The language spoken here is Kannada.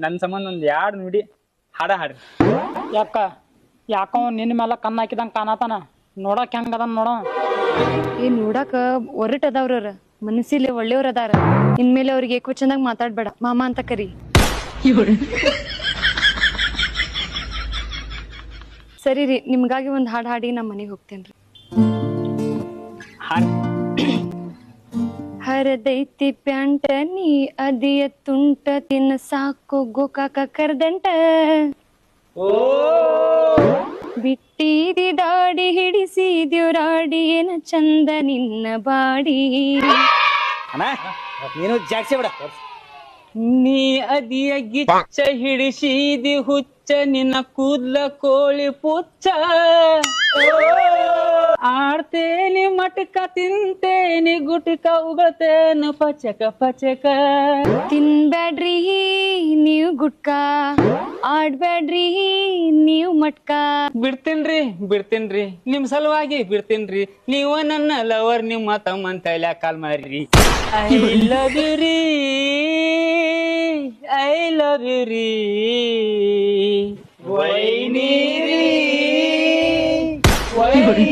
ನನ್ ಸಂಬಂಧ ಒಂದ್ 2 ನುಡಿ ಹಾಡ್ರಿ. ಯಾಕೋ ನಿನ್ನ ಮೇಲೆ ಕಣ್ಣು ಹಾಕಿದಂಗ ಕಾಣತಾನ. ನೋಡಕ್ ಹೆಂಗ ಅದನ್ ನೋಡ. ನೋಡಾಕ ಒರಟ್ ಅದಾವ್ರ, ಮನಸ್ಸಿಲಿ ಒಳ್ಳೆಯವ್ರ ಅದಾರ. ಇನ್ಮೇಲೆ ಅವ್ರಿಗೆ ಏಕೋ ಚಂದಾಗ ಮಾತಾಡ್ಬೇಡ, ಮಾಮ ಅಂತ ಕರಿ. ಸರಿ ರೀ, ನಿಮ್ಗಾಗಿ ಒಂದ್ ಹಾಡ್ ಹಾಡಿ ನಮ್ ಮನೆಗೆ ಹೋಗ್ತೇನ್ರಿ. ಹರದೈತಿ ಪ್ಯಾಂಟ ನೀ ಅದಿಯ ತುಂಟ ತಿನ್ನ ಸಾಕು ಗೋಕಾಕ ಕರ್ದಂಟ. ಬಿಟ್ಟಿದಿ ದಾಡಿ ಹಿಡಿಸಿದ್ಯುರಾಡಿ ಏನ ಚಂದ ನಿನ್ನ ಬಾಡಿ. ನೀನು ಜಾಡ್ಸಿ ಬಿಡ. ನೀ ಅದಿಯ ಗಿಚ್ಚ ಹಿಡಿಸಿದಿ ಹುಚ್ಚ ನಿನ್ನ ಕೂದ್ಲ ಕೋಳಿ ಪುಚ್ಚ. ಆಡ್ತೇನಿ ಮಟಕ ತಿಂತೇನಿ ಗುಟಕ ಉಗಳ್ತೇನು ಪಚಕ ಪಚಕ. ತಿನ್ಬ್ಯಾಡ್ರಿ ನೀವ್ ಗುಟ್ಕ, ಆಡ್ಬ್ಯಾಡ್ರಿ ನೀವ್ ಮಟ್ಕ. ಬಿಡ್ತೀನ್ರಿ ನಿಮ್ ಸಲುವಾಗಿ ಬಿಡ್ತೀನ್ರಿ. ನೀವ ನನ್ನ ಲವರ್ ನಿಮ್ಮ ತಮ್ಮನ್ ತೈಲ ಕಾಲ್ ಮಾರಿ. ಐ ಲವ್ ಯು ರೀ, ಐ ಲವ್ ಯು ರೀ, ವೈನಿ ರೀ, ವೈನಿ.